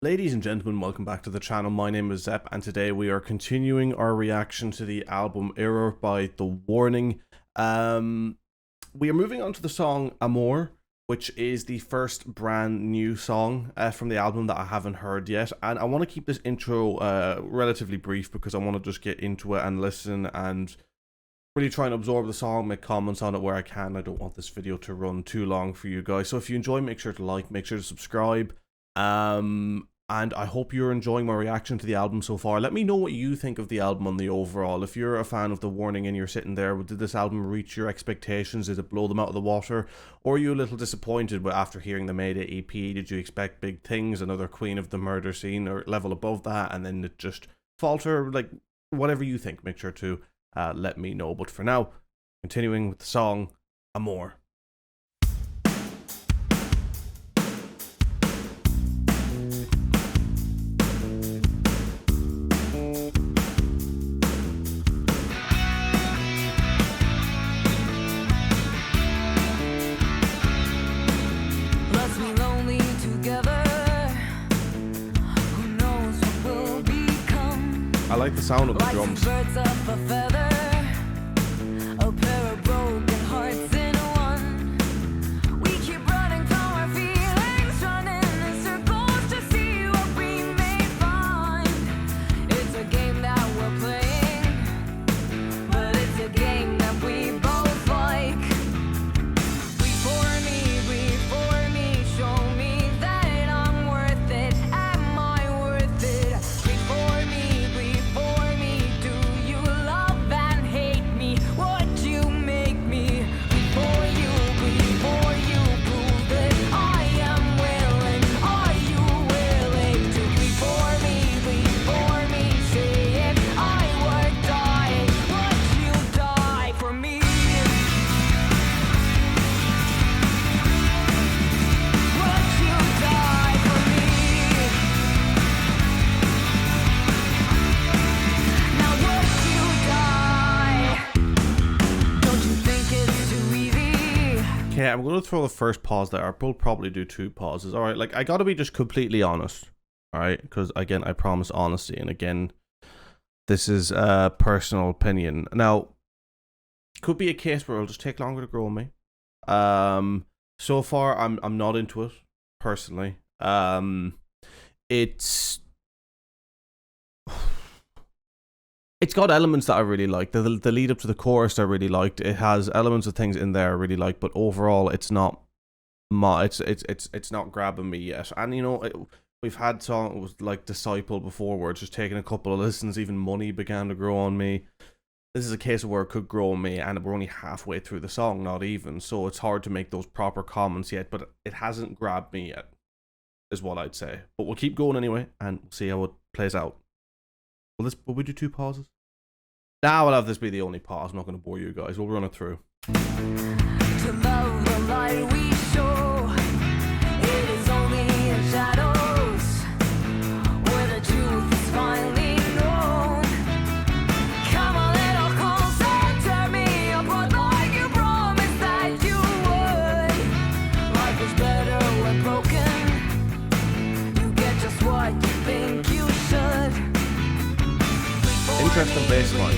Ladies and gentlemen, welcome back to the channel. My name is Zepp, and today we are continuing our reaction to the album Amour by The Warning. We are moving on to the song Amour, which is the first brand new song from the album that I haven't heard yet. And I want to keep this intro relatively brief because I want to just get into it and listen and really try and absorb the song, make comments on it where I can. I don't want this video to run too long for you guys. So if you enjoy, make sure to like, make sure to subscribe. And I hope you're enjoying my reaction to the album so far. Let me know what you think of the album on the overall. If you're a fan of The Warning and you're sitting there, did this album reach your expectations? Did it blow them out of the water? Or are you a little disappointed after hearing the Mayday EP? Did you expect big things, another Queen of the Murder Scene or level above that, and then it just falter? Like, whatever you think, make sure to let me know. But for now, continuing with the song Amour. I like the sound of the drums. Birds of a feather, a pair of broken hearts in one. We keep running from our feelings, running in circles to see what we may find. It's a game that we're playing, but it's a game that we both like. Breathe for me, show me that I'm worth it. Am I worth it? Breathe for me. Okay, I'm going to throw the first pause there. I'll probably do two pauses. All right, like, I got to be just completely honest. All right, because again, I promise honesty. And again, this is a personal opinion. Now, could be a case where it'll just take longer to grow on me. So far, I'm not into it, personally. It's got elements that I really like. The lead up to the chorus I really liked. It has elements of things in there I really like, but overall it's not it's not grabbing me yet. And you know, we've had songs like Disciple before where it's just taking a couple of listens, even Money began to grow on me. This is a case of where it could grow on me, and we're only halfway through the song, not even, so it's hard to make those proper comments yet, but it hasn't grabbed me yet, is what I'd say. But we'll keep going anyway, and we'll see how it plays out. Will we do two pauses? Now we'll have this be the only pause. I'm not going to bore you guys. We'll run it through. To love the light we show, it is only in shadows where the truth is finally known. Come a little closer, tear me apart like you promised that you would. Life is better when broken. You get just what you think you should. Interesting bass line.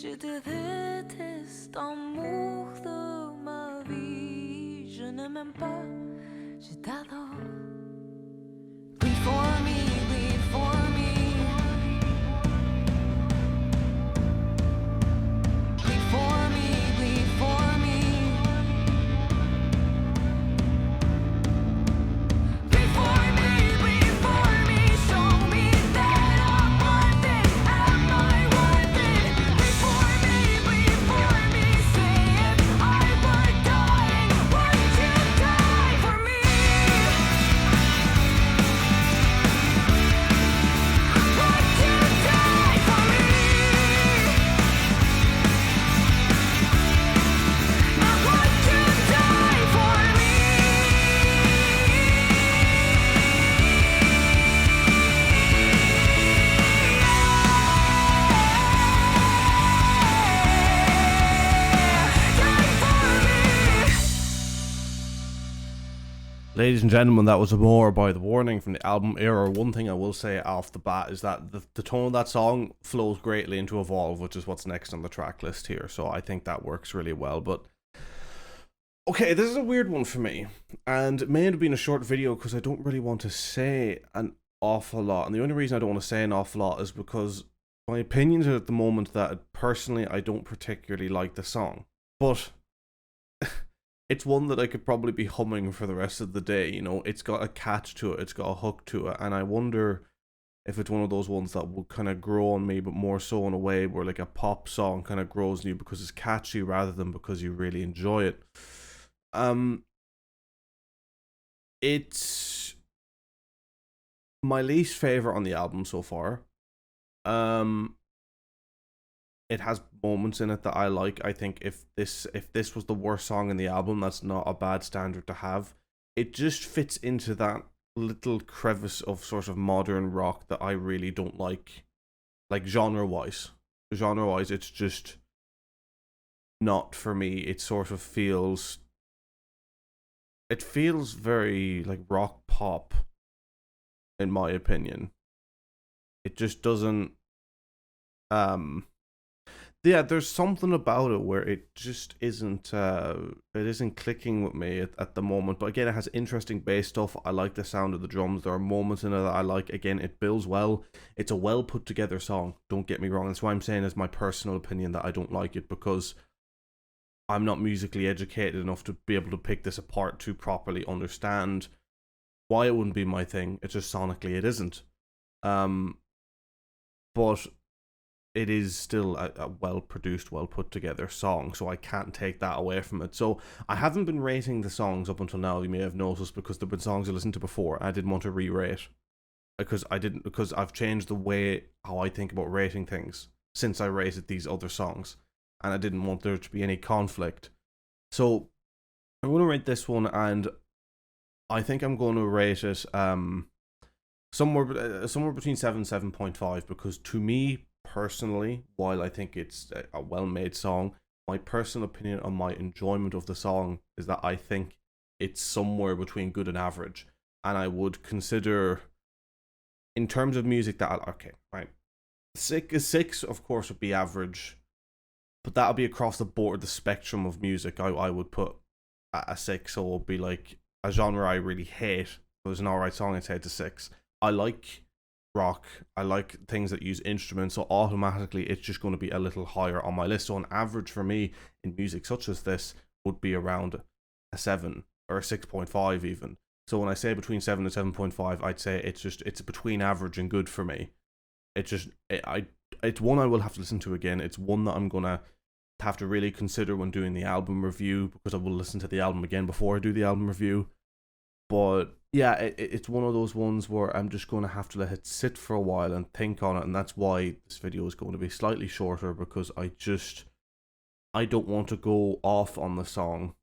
Je te déteste, amour de ma vie. Je ne m'aime pas, je t'adore. Bleed for me, bleed for me. Bleed for me, bleed for me. Bleed for me, bleed Ladies and gentlemen, that was Amour by The Warning from the album Error. One thing I will say off the bat is that the tone of that song flows greatly into Evolve, which is what's next on the track list here. So I think that works really well. But okay, this is a weird one for me. And it may end up being a short video because I don't really want to say an awful lot. And the only reason I don't want to say an awful lot is because my opinions are at the moment that personally I don't particularly like the song. But it's one that I could probably be humming for the rest of the day. You know, it's got a catch to it, it's got a hook to it, and I wonder if it's one of those ones that will kind of grow on me, but more so in a way where like a pop song kind of grows on you because it's catchy rather than because you really enjoy it. It's my least favorite on the album so far. It has moments in it that I like. I think if this was the worst song in the album, that's not a bad standard to have. It just fits into that little crevice of sort of modern rock that I really don't like genre-wise. Genre-wise, it's just not for me. It sort of feels very like rock pop, in my opinion. It just doesn't yeah, there's something about it where it just isn't clicking with me at the moment. But again, it has interesting bass stuff. I like the sound of the drums. There are moments in it that I like. Again, it builds well. It's a well put together song, don't get me wrong. That's why I'm saying, as my personal opinion, that I don't like it, because I'm not musically educated enough to be able to pick this apart to properly understand why it wouldn't be my thing. It's just sonically it isn't. But it is still a well-produced, well-put-together song, so I can't take that away from it. So I haven't been rating the songs up until now, you may have noticed, because there have been songs I listened to before I didn't want to re-rate. Because I've changed the way how I think about rating things since I rated these other songs, and I didn't want there to be any conflict. So I'm going to rate this one, and I think I'm going to rate it somewhere between 7 and 7.5, because to me, personally, while I think it's a well-made song, my personal opinion on my enjoyment of the song is that I think it's somewhere between good and average. And I would consider, in terms of music, that okay, right, six of course would be average, but that'll be across the board, the spectrum of music. I would put a 6, so it'll be like a genre I really hate. If it was an alright song, I'd say it's a 6. I like rock, I like things that use instruments, so automatically it's just going to be a little higher on my list. So an average for me in music such as this would be around a 7 or a 6.5 even. So when I say between 7 and 7.5, I'd say it's between average and good for me. It's one I will have to listen to again. It's one that I'm gonna have to really consider when doing the album review, because I will listen to the album again before I do the album review. But yeah, it's one of those ones where I'm just going to have to let it sit for a while and think on it, and that's why this video is going to be slightly shorter, because I don't want to go off on the song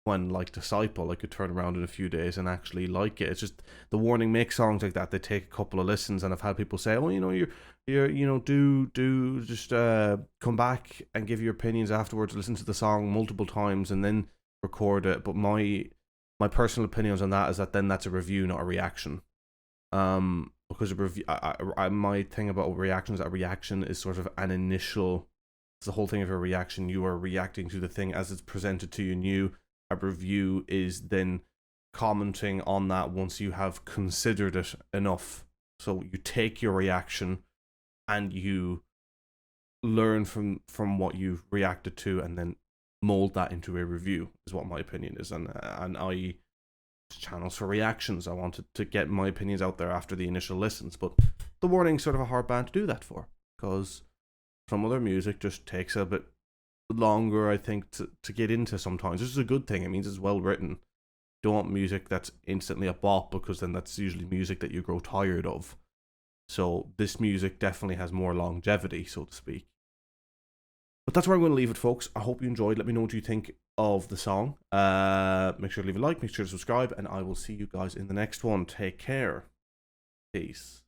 when, like Disciple, I could turn around in a few days and actually like it. It's just, The Warning makes songs like that. They take a couple of listens, and I've had people say, "Oh, you know, do just come back and give your opinions afterwards. Listen to the song multiple times and then record it." But my personal opinions on that is that then that's a review, not a reaction. Because a review, my thing about reactions, a reaction is sort of an initial. It's the whole thing of a reaction. You are reacting to the thing as it's presented to you new. A review is then commenting on that once you have considered it enough. So you take your reaction and you learn from what you've reacted to, and then mold that into a review, is what my opinion is. And I channels for reactions. I wanted to get my opinions out there after the initial listens, but The Warning's sort of a hard band to do that for, because some other music just takes a bit longer, I think, to get into sometimes. This is a good thing. It means it's well written. Don't want music that's instantly a bop, because then that's usually music that you grow tired of. So this music definitely has more longevity, so to speak. But that's where I'm going to leave it, folks. I hope you enjoyed. Let me know what you think of the song. Make sure to leave a like, make sure to subscribe, and I will see you guys in the next one. Take care. Peace.